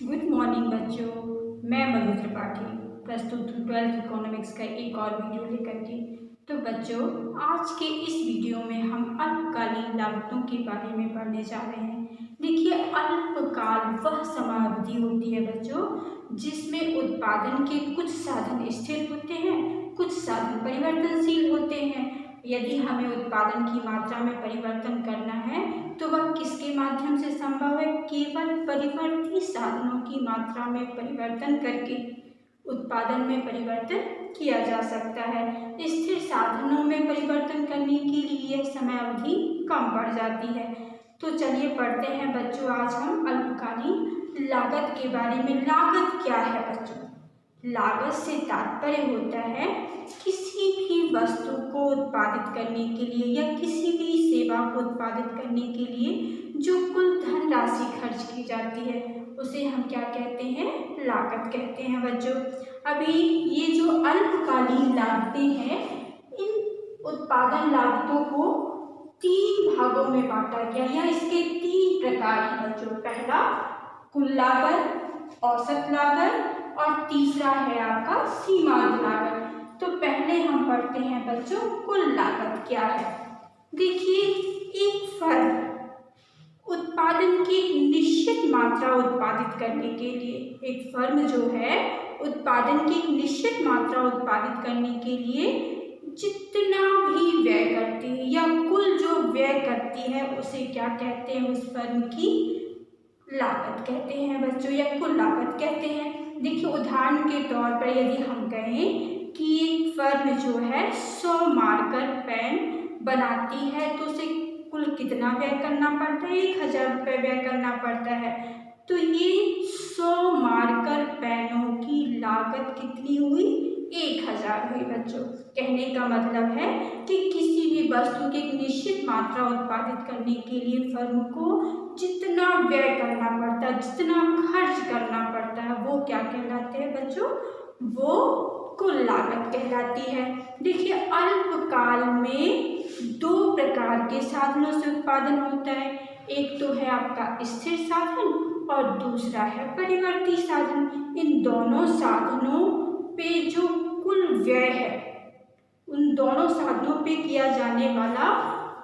Good morning बच्चों, मैं मधु त्रिपाठी प्रस्तुत हूँ 12th इकोनॉमिक्स का एक और वीडियो लेकर के। तो बच्चों, आज के इस वीडियो में हम अल्पकालीन लागतों के बारे में पढ़ने जा रहे हैं। देखिए, अल्पकाल वह समयावधि होती है बच्चों जिसमें उत्पादन के कुछ साधन स्थिर होते हैं, कुछ साधन परिवर्तनशील होते हैं। यदि हमें उत्पादन की मात्रा में परिवर्तन करना है तो वह किसके माध्यम से संभव है? केवल परिवर्ती साधनों की मात्रा में परिवर्तन करके उत्पादन में परिवर्तन किया जा सकता है। स्थिर साधनों में परिवर्तन करने के लिए यह समयावधि कम पड़ जाती है। तो चलिए पढ़ते हैं बच्चों, आज हम अल्पकालीन लागत के बारे में। लागत क्या है बच्चों? लागत से तात्पर्य होता है किसी भी वस्तु को उत्पादित करने के लिए या किसी भी सेवा को उत्पादित करने के लिए जो कुल धनराशि खर्च की जाती है उसे हम क्या कहते हैं? लागत कहते हैं बच्चों। अभी ये जो अल्पकालीन लागतें हैं, इन उत्पादन लागतों को 3 भागों में बांटा गया या इसके 3 प्रकार हैं बच्चों। पहला कुल लागत, औसत लागत और तीसरा है आपका सीमांत लागत। तो पहले हम पढ़ते हैं बच्चों कुल लागत क्या है। देखिए, एक फर्म उत्पादन की निश्चित मात्रा उत्पादित करने के लिए, एक फर्म जो है उत्पादन की एक निश्चित मात्रा उत्पादित करने के लिए जितना भी व्यय करती है या कुल जो व्यय करती है उसे क्या कहते हैं? उस फर्म की लागत कहते हैं बच्चों, या कुल लागत कहते हैं। देखिए, उदाहरण के तौर पर यदि हम कहें कि एक फर्म जो है 100 मार्कर पेन बनाती है तो उसे कुल कितना व्यय करना पड़ता है? 1000 रुपये व्यय करना पड़ता है। तो ये 100 मार्कर पेनों की लागत कितनी हुई? 1000 हुई बच्चों। कहने का मतलब है कि किसी भी वस्तु की एक निश्चित मात्रा उत्पादित करने के लिए फर्म को जितना व्यय करना पड़ता है, जितना खर्च करना पड़ता है, वो क्या कहलाते हैं बच्चों? वो कुल लागत कहलाती है। देखिए, अल्पकाल में 2 प्रकार के साधनों से उत्पादन होता है। एक तो है आपका स्थिर साधन और दूसरा है परिवर्ती साधन। इन दोनों साधनों पे जो कुल व्यय है, उन दोनों साधनों पे किया जाने वाला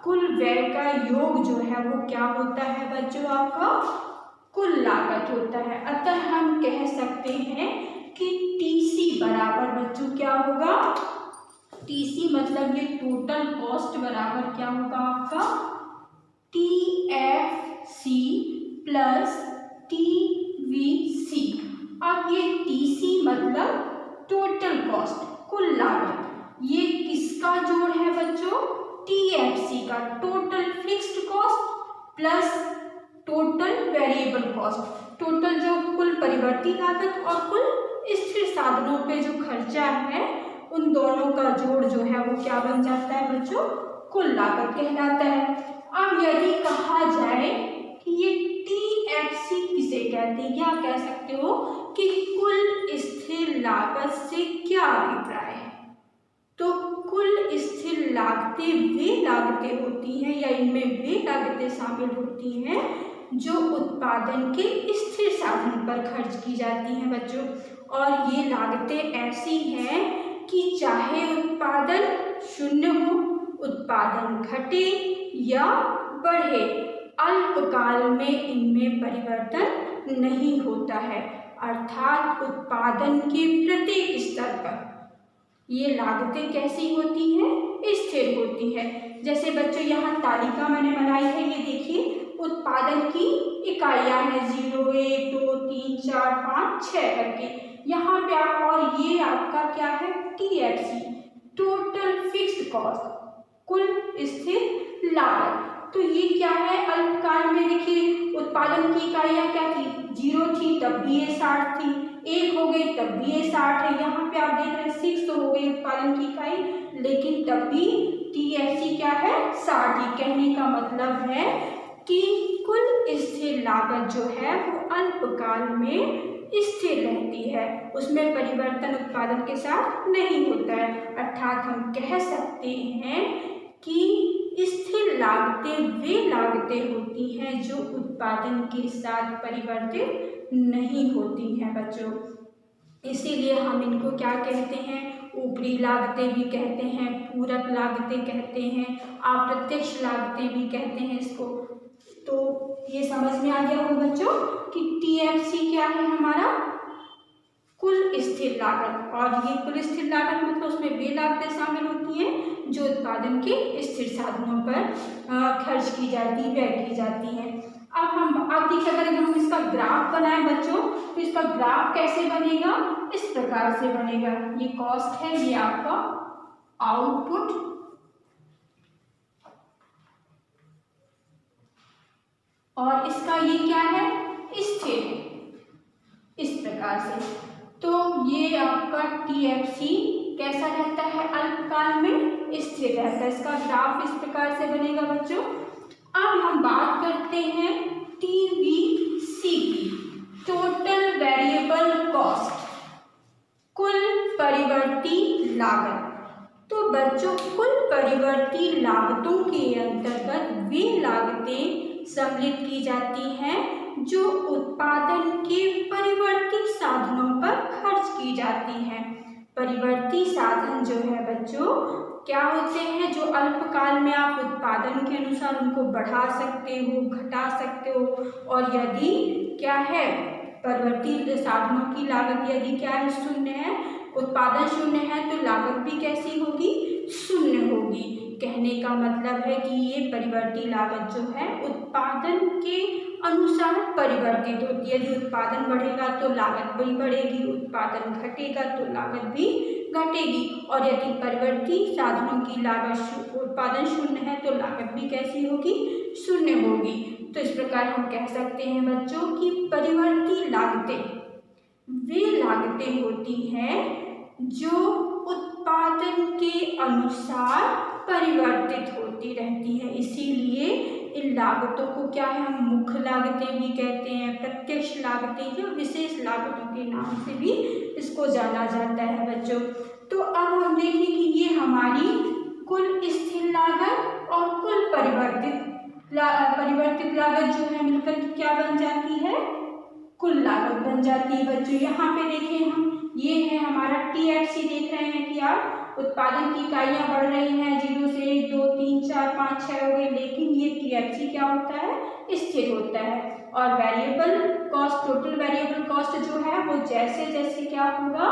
कुल व्यय का योग जो है वो क्या होता है बच्चों? आपका कुल लागत होता है। अतः हम कह सकते हैं कि टीसी बराबर बच्चों क्या होगा? टीसी मतलब ये टोटल कॉस्ट बराबर क्या होगा आपका? TFC plus TVC. अब ये टीसी मतलब टोटल कॉस्ट, कुल लागत, ये किसका जोड़ है बच्चों? टीएफसी का, total fixed cost plus total variable cost. Total जो कुल परिवर्ती लागत और कुल स्थिर साधनों पे जो खर्चा है, उन दोनों का जोड़ जो है वो क्या बन जाता है बच्चों? कुल लागत कहलाता है। अब यदि कहा जाए कि ये टीएफसी किसे कहते हैं, या कह सकते हो कि कुल स्थिर लागत से क्या अभिप्राय है? तो कुल स्थिर लागतें वे लागतें होती हैं या इनमें वे लागतें शामिल होती हैं जो उत्पादन के स्थिर साधन पर खर्च की जाती हैं बच्चों। और ये लागतें ऐसी हैं कि चाहे उत्पादन शून्य हो, उत्पादन घटे या बढ़े, अल्पकाल में इनमें परिवर्तन नहीं होता है। अर्थात उत्पादन के प्रत्येक स्तर पर ये लागतें कैसी होती हैं? स्थिर होती है। जैसे बच्चों यहाँ तालिका मैंने बनाई है, ये देखिए उत्पादन की इकाइयाँ हैं 0, 1, 2, 3, 4, 5, 6 करके। यहाँ पे आप, और ये आपका क्या है? टीएफसी, टोटल फिक्स्ड कॉस्ट, कुल स्थिर लागत। तो ये क्या है? अल्पकाल में देखिए उत्पादन की इकाइयाँ क्या थी? 0 थी तब भी ये 60 थी, 1 हो गई तब भी ये 60 है। यहाँ पे आप देख रहे हैं 6 तो हो गई उत्पादन की इकाई, लेकिन तब भी टीएफसी क्या है? 60 ही। कहने का मतलब है कि कुल स्थिर लागत जो है वो अल्पकाल में स्थिर रहती है, उसमें परिवर्तन उत्पादन के साथ नहीं होता है। अर्थात हम कह सकते हैं कि स्थिर लागतें वे लागतें होती हैं जो उत्पादन के साथ परिवर्तित नहीं होती हैं बच्चों। इसीलिए हम इनको क्या कहते हैं, ऊपरी लागतें भी कहते हैं, पूरक लागतें कहते हैं, अप्रत्यक्ष लागतें भी कहते हैं इसको। तो ये समझ में आ गया हो बच्चों कि TFC क्या है हमारा, कुल स्थिर लागत। और ये कुल स्थिर लागत मतलब उसमें वे लागतें शामिल होती हैं जो उत्पादन के स्थिर साधनों पर खर्च की जाती, व्यय की जाती हैं। अब देखिए, अगर हम इसका ग्राफ बनाएं बच्चों, तो इसका ग्राफ कैसे बनेगा, इस प्रकार से बनेगा। ये कॉस्ट है, ये आपका आउटपुट, और इसका ये क्या है, स्थिर, इस प्रकार से। तो ये आपका TFC कैसा रहता है, अल्पकाल में स्थिर रहता है। इसका ग्राफ इस प्रकार से बनेगा बच्चों। अब हम बात करते हैं TVC की, टोटल वेरिएबल कॉस्ट, कुल परिवर्ती लागत। तो बच्चों, कुल परिवर्ती लागतों के अंतर्गत वे लागतें सम्मिलित की जाती हैं जो उत्पादन के परिवर्ती साधनों पर खर्च की जाती हैं। परिवर्ती साधन जो है बच्चों क्या होते हैं, जो अल्पकाल में आप उत्पादन के अनुसार उनको बढ़ा सकते हो, घटा सकते हो। और यदि क्या है, परिवर्ती साधनों की लागत यदि क्या है, शून्य है, उत्पादन शून्य है, तो लागत भी कैसी होगी, शून्य होगी। कहने का मतलब है कि ये परिवर्ती लागत जो है उत्पादन के अनुसार परिवर्तित होती है। यदि उत्पादन बढ़ेगा तो लागत भी बढ़ेगी, उत्पादन घटेगा तो लागत भी घटेगी। और यदि परिवर्ती साधनों की लागत, उत्पादन शून्य है तो लागत भी कैसी होगी, शून्य होगी। तो इस प्रकार हम कह सकते हैं बच्चों कि परिवर्ती लागतें वे लागतें होती हैं जो उत्पादन के अनुसार परिवर्तित होती रहती है। इसीलिए इन लागतों को क्या है, हम मुख्य लागतें भी कहते हैं, प्रत्यक्ष लागतें या विशेष लागतों के नाम से भी इसको जाना जाता है बच्चों। तो अब हम देखें कि ये हमारी कुल स्थिर लागत और कुल परिवर्तित लागत जो है मिलकर क्या बन जाती है, कुल लागत बन जाती है बच्चों। यहाँ पे देखें हम, ये है हमारा TFC, देख रहे हैं कि आप उत्पादन की इकाइयाँ बढ़ रही हैं, 0 से 1, 2, 3, 4, 5, 6 हो गए, लेकिन ये TFC क्या होता है, स्थिर होता है। और variable cost, total variable cost जो है वो जैसे जैसे क्या होगा,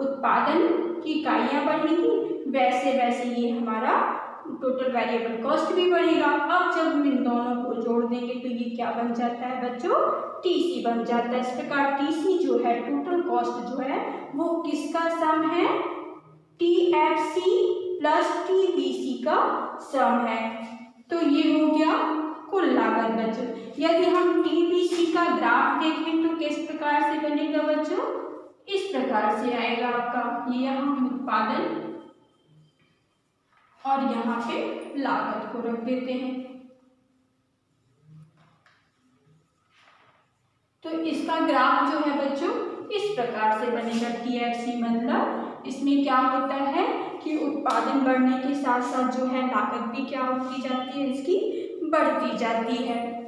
उत्पादन की इकाइयाँ बढ़ेंगी, वैसे वैसे ये हमारा टोटल वेरिएबल कॉस्ट भी बढ़ेगा। अब जब हम इन दोनों को जोड़ देंगे तो ये क्या बन जाता है बच्चों, TC बन जाता है। इस प्रकार TC जो है, टोटल कॉस्ट जो है वो किसका सम है, TFC प्लस TVC का सम है। तो ये हो गया कुल लागत बच्चों। यदि हम TVC का ग्राफ देखें तो किस प्रकार से बनेगा बच्चों, इस प्रकार से आएगा आपका। ये यहाँ उत्पादन और यहाँ पे लागत को रख देते हैं। तो इसका ग्राफ जो है बच्चों इस प्रकार से बनेगा। TFC मतलब इसमें क्या होता है कि उत्पादन बढ़ने के साथ साथ जो है लागत भी क्या होती जाती है, इसकी बढ़ती जाती है।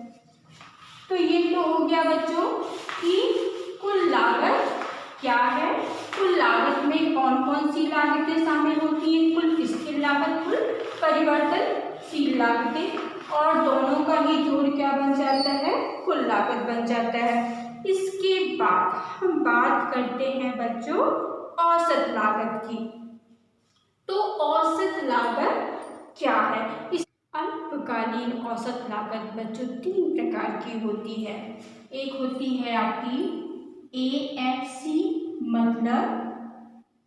तो ये तो हो गया बच्चों कि कुल लागत क्या है। कुल लागत में कौन कौन सी लागतें शामिल होती हैं, कुल स्थिर लागत, कुल परिवर्तनशील लागतें, और दोनों का ही जोड़ क्या बन जाता है, कुल लागत बन जाता है। इसके बाद हम बात करते हैं बच्चों औसत लागत की। तो औसत लागत क्या है, इस अल्पकालीन औसत लागत बच्चों 3 प्रकार की होती है। एक होती है आपकी AFC मतलब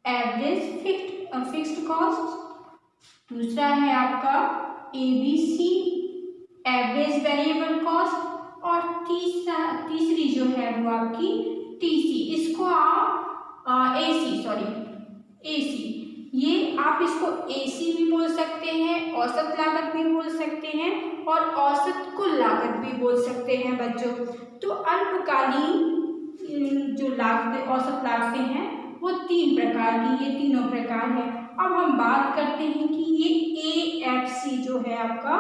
एवरेज फिक्स्ड कॉस्ट, दूसरा है आपका ABC एवरेज वेरिएबल कॉस्ट, और तीसरी जो है वो आपकी TC, इसको आप AC, ये आप इसको AC भी बोल सकते हैं, औसत लागत भी बोल सकते हैं, और औसत कुल लागत भी बोल सकते हैं बच्चों। तो अल्पकालीन जो लागतें, औसत लागतें हैं वो 3 प्रकार की, ये तीनों प्रकार है। अब हम बात करते हैं कि ये AFC जो है आपका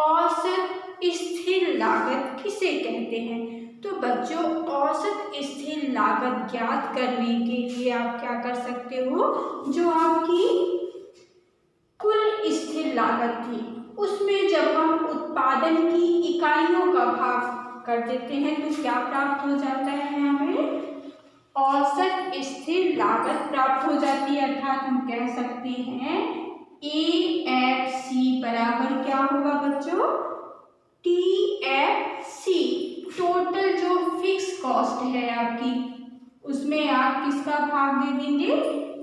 औसत स्थिर लागत किसे कहते हैं। तो बच्चों औसत लागत ज्ञात करने के लिए आप क्या कर सकते हो, जो आपकी कुल स्थिर लागत थी उसमें जब हम उत्पादन की इकाइयों का भाग कर देते हैं तो क्या प्राप्त हो जाता है, हमें औसत स्थिर लागत प्राप्त हो जाती है। अर्थात हम कह सकते हैं AFC बराबर क्या होगा बच्चों, TFC, टोटल जो फिक्स कॉस्ट है आपकी उसमें आप किसका भाग दे देंगे,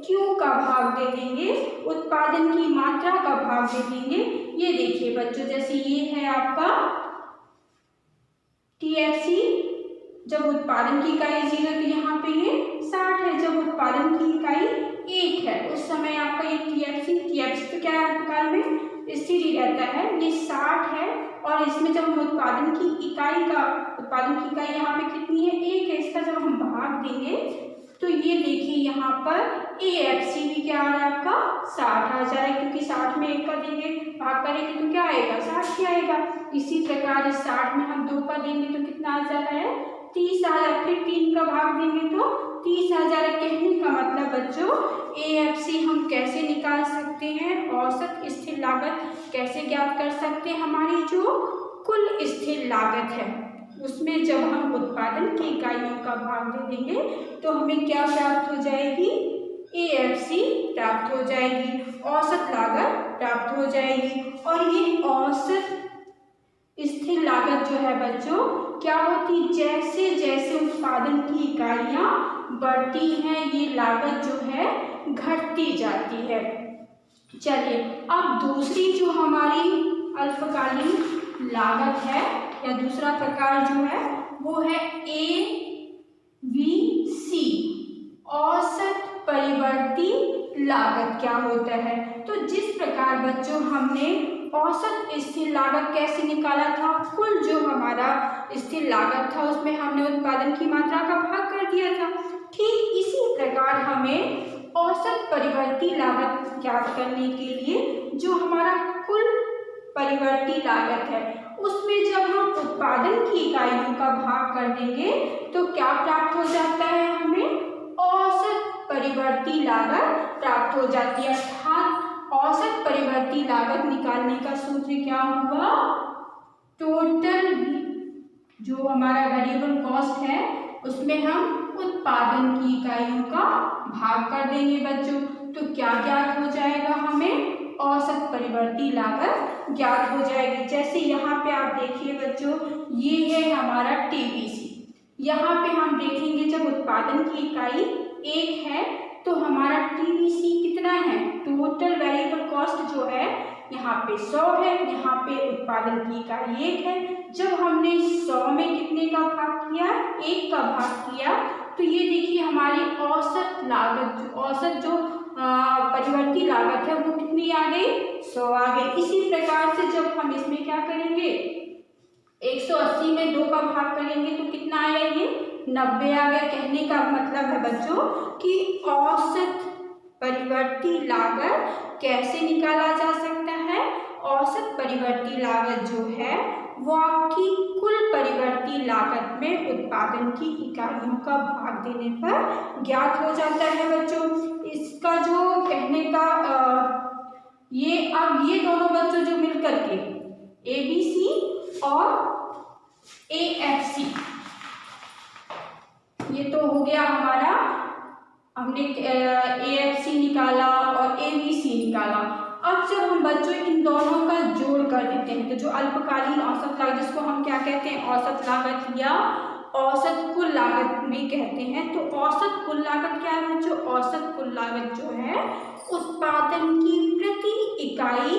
Q का भाग दे देंगे, उत्पादन की मात्रा का भाग दे देंगे। ये देखिए बच्चों, जैसे ये है आपका TFC, जब उत्पादन की इकाई 0 तो यहाँ पे ये 60 है, जब उत्पादन की इकाई 1 है उस समय आपका ये TFC तो क्या है प्रकार में स्थिर ही रहता है, ये 60 है। और इसमें जब हम उत्पादन की इकाई यहाँ पे कितनी है, 1 है, इसका जब हम भाग देंगे तो ये देखिए यहाँ पर AFC भी क्या आ रहा है आपका 60 आ जा रहा है, क्योंकि 60 में 1 का देंगे भाग करेंगे तो क्या आएगा 60 ही आएगा। इसी प्रकार इस 60 में हम 2 का देंगे तो कितना आ जा रहा है 30 आ रहा है, फिर 3 का भाग देंगे तो 30 आ जा रहा है। कहने का मतलब बच्चों AFC हम कैसे निकाल सकते हैं, औसत स्थिर लागत कैसे ज्ञात कर सकते हैं, हमारी जो कुल स्थिर लागत है उसमें जब हम उत्पादन की इकाइयों का भाग दे देंगे तो हमें क्या प्राप्त हो जाएगी, AFC प्राप्त हो जाएगी, औसत लागत प्राप्त हो जाएगी। और ये औसत स्थिर लागत जो है बच्चों क्या होती, जैसे जैसे उत्पादन की इकाइयां बढ़ती हैं ये लागत जो है घटती जाती है। चलिए अब दूसरी जो हमारी अल्पकालीन लागत है या दूसरा प्रकार जो है वो है AVC, औसत परिवर्ती लागत क्या होता है। तो जिस प्रकार बच्चों हमने औसत स्थिर लागत कैसे निकाला था, कुल जो हमारा स्थिर लागत था उसमें हमने उत्पादन की मात्रा का भाग कर दिया था, ठीक इसी प्रकार हमें औसत परिवर्ती लागत ज्ञात करने के लिए जो हमारा कुल परिवर्ती लागत है उसमें जब हम उत्पादन की इकाइयों का भाग कर देंगे तो क्या प्राप्त हो जाता है, हमें औसत परिवर्ती लागत प्राप्त हो जाती है। अर्थात औसत परिवर्ती लागत निकालने का सूत्र क्या हुआ, टोटल जो हमारा वेरिएबल कॉस्ट है उसमें हम उत्पादन की इकाइयों का भाग कर देंगे बच्चों, तो क्या ज्ञात हो जाएगा, हमें औसत परिवर्ती लागत ज्ञात हो जाएगी। जैसे यहाँ पे आप देखिए बच्चों ये है हमारा TVC, यहाँ पे हम देखेंगे जब उत्पादन की इकाई 1 है तो हमारा TVC कितना है, टोटल वेरिएबल कॉस्ट जो है यहाँ पे 100 है, यहाँ पे उत्पादन की इकाई 1 है। जब हमने 100 में कितने का भाग किया, 1 का भाग किया, तो ये देखिए हमारी औसत लागत, औसत जो परिवर्ती लागत है वो कितनी आ गई, 100 आ गई। इसी प्रकार से जब हम इसमें क्या करेंगे 180 में 2 का भाग करेंगे तो कितना आया, ये 90 आ गया। कहने का मतलब है बच्चों कि औसत परिवर्ती लागत कैसे निकाला जा सकता है, औसत परिवर्ती लागत जो है वो आपकी कुल परिवर्ती लागत में उत्पादन की इकाइयों का भाग देने पर ज्ञात हो जाता है बच्चों। इसका जो कहने का ये अब ये दोनों बच्चों जो मिलकर के ABC और AFC, ये तो हो गया हमारा, हमने AFC निकाला और ABC निकाला। अब जब हम बच्चों इन दोनों का जोड़ कर देते हैं तो जो अल्पकालीन औसत लागत, जिसको हम क्या कहते हैं औसत लागत या औसत कुल लागत भी कहते हैं, तो औसत कुल लागत क्या है बच्चों, औसत कुल लागत जो है उत्पादन की प्रति इकाई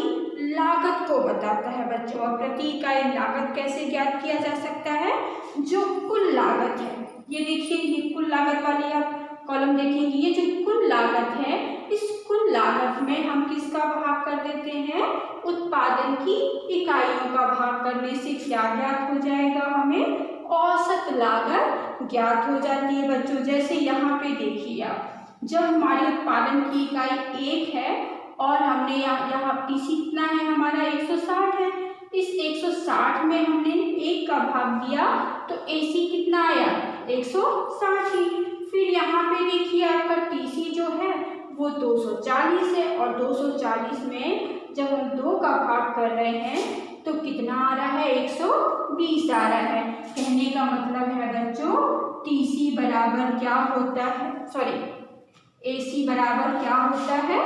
लागत को बताता है बच्चों। और प्रति इकाई लागत कैसे ज्ञात किया जा सकता है, जो कुल लागत है, ये देखिए ये कुल लागत वाली आप कॉलम देखेंगे, ये जो कुल लागत है इस कुल लागत में हम किसका भाग कर देते हैं, उत्पादन की इकाइयों का भाग करने से क्या ज्ञात हो जाएगा, हमें औसत लागत ज्ञात हो जाती है बच्चों। जैसे यहाँ पे देखिए आप, जब हमारे उत्पादन की इकाई 1 है और हमने यहाँ PC कितना है हमारा 160 है, इस 160 में हमने 1 का भाग दिया तो AC कितना आया 160 ही। फिर यहाँ पे देखिए आपका TC जो है वो 240 है, और 240 में जब हम 2 का भाग कर रहे हैं तो कितना आ रहा है, 120 आ रहा है। कहने का मतलब है बच्चों TC बराबर क्या होता है, सॉरी AC बराबर क्या होता है,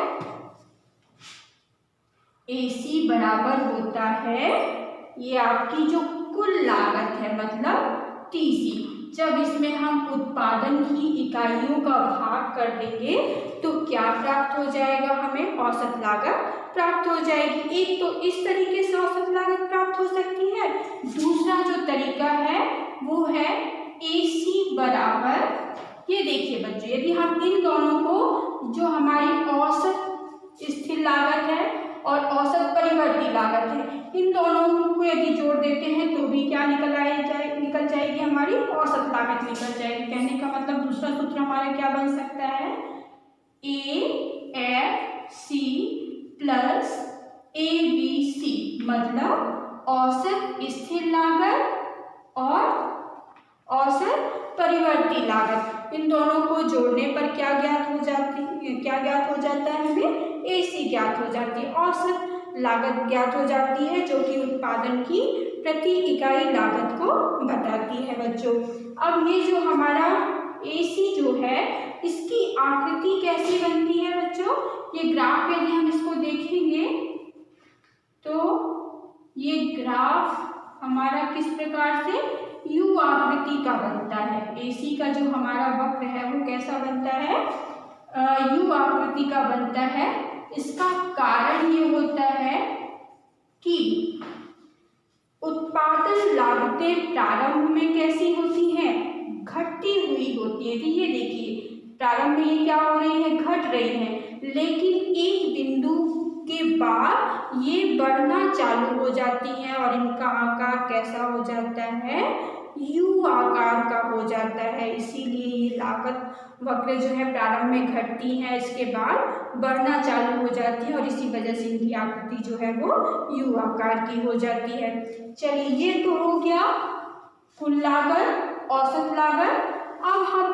AC बराबर होता है ये आपकी जो कुल लागत है मतलब TC। जब इसमें हम उत्पादन की इकाइयों का भाग कर देंगे तो क्या प्राप्त हो जाएगा, हमें औसत लागत प्राप्त हो जाएगी। एक तो इस तरीके से औसत लागत प्राप्त हो सकती है, दूसरा जो तरीका है वो है AC बराबर, ये देखिए बच्चों यदि हम इन दोनों को जो हमारी औसत स्थिर लागत है और औसत परिवर्ती लागत है इन दोनों को यदि जोड़ देते हैं तो भी क्या निकल जाएगी, हमारी औसत लागत निकल जाएगी। कहने का मतलब दूसरा सूत्र हमारा क्या बन सकता है, AFC प्लस ABC मतलब औसत स्थिर लागत और औसत परिवर्ती लागत, इन दोनों को जोड़ने पर क्या ज्ञात हो जाता है, हमें AC ज्ञात हो जाती है, औसत लागत ज्ञात हो जाती है जो कि उत्पादन की प्रति इकाई लागत को बताती है बच्चों। अब ये जो हमारा AC जो है इसकी आकृति कैसी बनती है बच्चों, ये ग्राफ यदि हम इसको देखेंगे तो ये ग्राफ हमारा किस प्रकार से U आकृति का बनता है। AC का जो हमारा वक्र है वो कैसा बनता है, U आकृति का बनता है। इसका कारण ये होता है कि उत्पादन लागतें प्रारंभ में कैसी होती हैं, घटती हुई होती है। तो ये देखिए प्रारंभ में ये क्या हो रही है, घट रही है, लेकिन एक बिंदु के बाद ये बढ़ना चालू हो जाती है और इनका आकार कैसा हो जाता है, U आकार का हो जाता है। इसीलिए ये लागत वक्र जो है प्रारंभ में घटती है, इसके बाद बढ़ना चालू हो जाती है और इसी वजह से इनकी आकृति जो है वो U आकार की हो जाती है। चलिए ये तो हो गया कुल लागत, औसत लागत। अब हम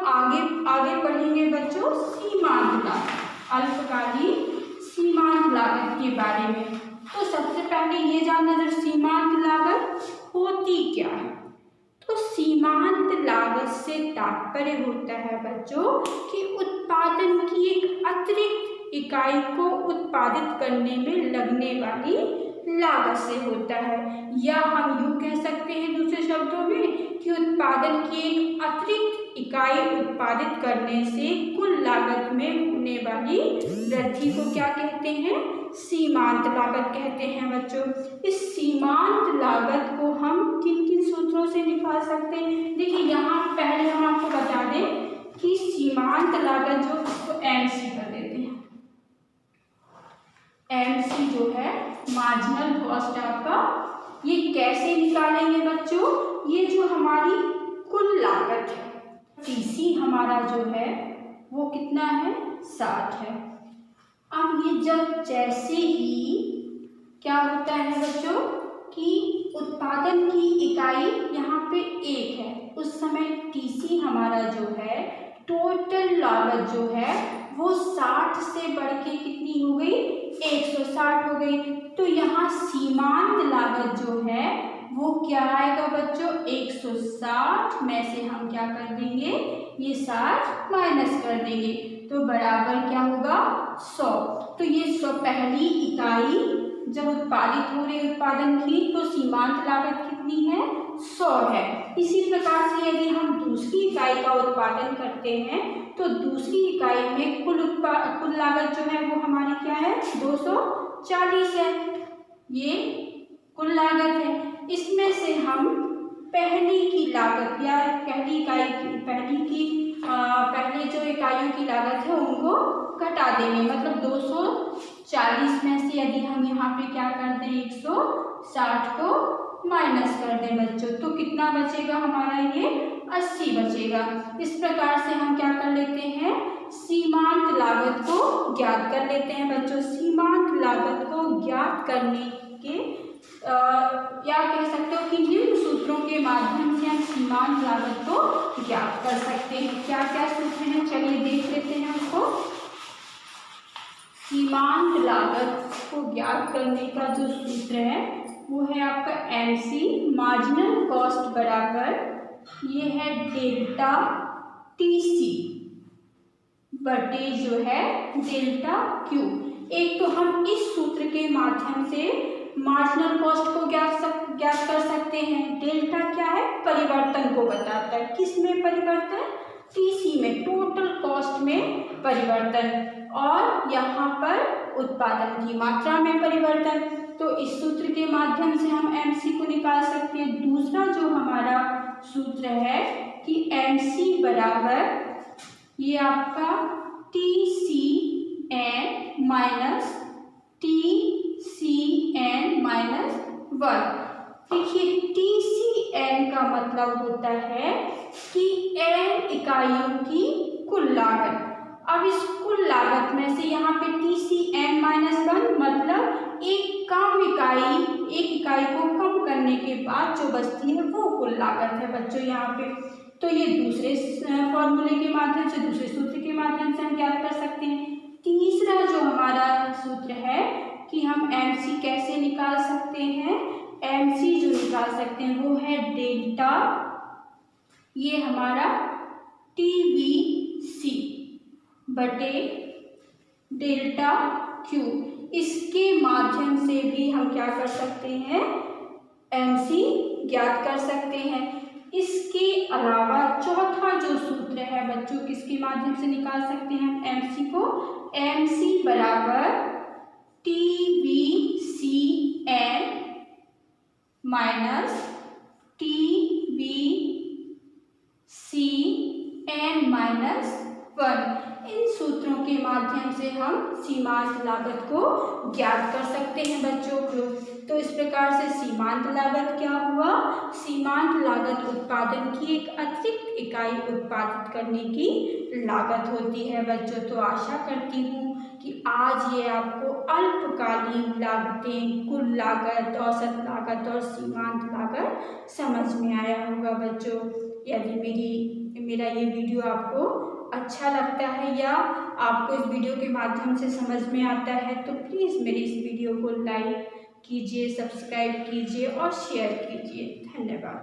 आगे पढ़ेंगे बच्चों सीमांत लागत, अल्पकालीन सीमांत लागत के बारे में। तो सबसे पहले ये जानना जरूरी, सीमांत लागत होती क्या है। तो सीमांत लागत से तात्पर्य होता है बच्चों कि उत्पादन की एक अतिरिक्त इकाई को उत्पादित करने में लगने वाली लागत से होता है, या हम यूँ कह सकते हैं दूसरे शब्दों में कि उत्पादन की एक अतिरिक्त इकाई उत्पादित करने से कुल लागत में होने वाली वृद्धि को क्या कहते हैं, सीमांत लागत कहते हैं बच्चों। इस सीमांत लागत को हम किन किन सूत्रों से निकाल सकते हैं। देखिए यहाँ पहले हम आपको बता दें कि सीमांत लागत जो उसको MC कर देते हैं, MC जो है मार्जिनल कॉस्ट आपका, ये कैसे निकालेंगे बच्चों, ये जो हमारी कुल लागत है TC हमारा जो है वो कितना है, 60 है। अब ये जैसे ही क्या होता है बच्चों कि उत्पादन की इकाई यहाँ पे 1 है, उस समय TC हमारा जो है टोटल लागत जो है वो 60 से बढ़ के कितनी हो गई, 160 हो गई। तो यहाँ सीमांत लागत जो है वो क्या आएगा बच्चों, 160 में से हम क्या कर देंगे, ये 60 माइनस कर देंगे तो बराबर क्या होगा, 100। तो ये 100 पहली इकाई जब उत्पादित हो रही उत्पादन की तो सीमांत लागत कितनी है, 100 है। इसी प्रकार से यदि हम दूसरी इकाई का उत्पादन करते हैं तो दूसरी इकाई में कुल लागत जो है वो हमारी क्या है, 240 है, ये कुल लागत है। इसमें से हम पहली की लागत या पहले जो इकाइयों की लागत है उनको घटा देंगे, मतलब 240 में से यदि हम यहाँ पे क्या कर दें, 160 को माइनस कर दें बच्चों, तो कितना बचेगा हमारा, ये 80 बचेगा। इस प्रकार से हम क्या कर लेते हैं, सीमांत लागत को ज्ञात कर लेते हैं बच्चों। सीमांत लागत को ज्ञात करने के या कह सकते हो कि निम्न सूत्रों के माध्यम से हम सीमांत लागत को ज्ञात कर सकते हैं। क्या क्या सूत्र हैं, चलिए देख लेते हैं उसको। सीमांत लागत को ज्ञात करने का जो सूत्र है वो है आपका MC, मार्जिनल कॉस्ट बराबर ये है डेल्टा TC बटे जो है डेल्टा Q। एक तो हम इस सूत्र के माध्यम से मार्जिनल कॉस्ट को ज्ञात कर सकते हैं। डेल्टा क्या है, परिवर्तन को बताता है। किस में परिवर्तन, TC में, टोटल कॉस्ट में परिवर्तन, और यहाँ पर उत्पादन की मात्रा में परिवर्तन। तो इस सूत्र के माध्यम से हम MC को निकाल सकते हैं। दूसरा जो हमारा सूत्र है कि MC बराबर ये आपका TCN माइनस TCN माइनस 1। देखिए TCN का मतलब होता है कि N इकाइयों की कुल लागत। अब इस कुल लागत में से यहाँ पे TCN माइनस 1 मतलब एक इकाई को कम करने के बाद जो बचती है वो कुल लागत है बच्चों यहाँ पे। तो ये दूसरे फॉर्मूले के माध्यम से, दूसरे सूत्र के माध्यम से हम ज्ञात कर सकते हैं। तीसरा जो हमारा सूत्र है कि हम MC कैसे निकाल सकते हैं, MC जो निकाल सकते हैं वो है डेल्टा, ये हमारा TVC बटे डेल्टा Q। इसके माध्यम से भी हम क्या कर सकते हैं, MC ज्ञात कर सकते हैं। इसके अलावा चौथा जो सूत्र है बच्चों, किसके माध्यम से निकाल सकते हैं हम MC को, MC बराबर TVCN माइनस TVCN माइनस 1। इन सूत्रों के माध्यम से हम सीमांत लागत को ज्ञात कर सकते हैं बच्चों को। तो इस प्रकार से सीमांत लागत क्या हुआ, सीमांत लागत उत्पादन की एक अतिरिक्त इकाई उत्पादित करने की लागत होती है बच्चों। तो आशा करती हूँ कि आज ये आपको अल्पकालीन लागतें, कुल लागत, औसत लागत और सीमांत लागत समझ में आया होगा बच्चों। यदि मेरा ये वीडियो आपको अच्छा लगता है या आपको इस वीडियो के माध्यम से समझ में आता है तो प्लीज़ मेरी इस वीडियो को लाइक कीजिए, सब्सक्राइब कीजिए और शेयर कीजिए। धन्यवाद।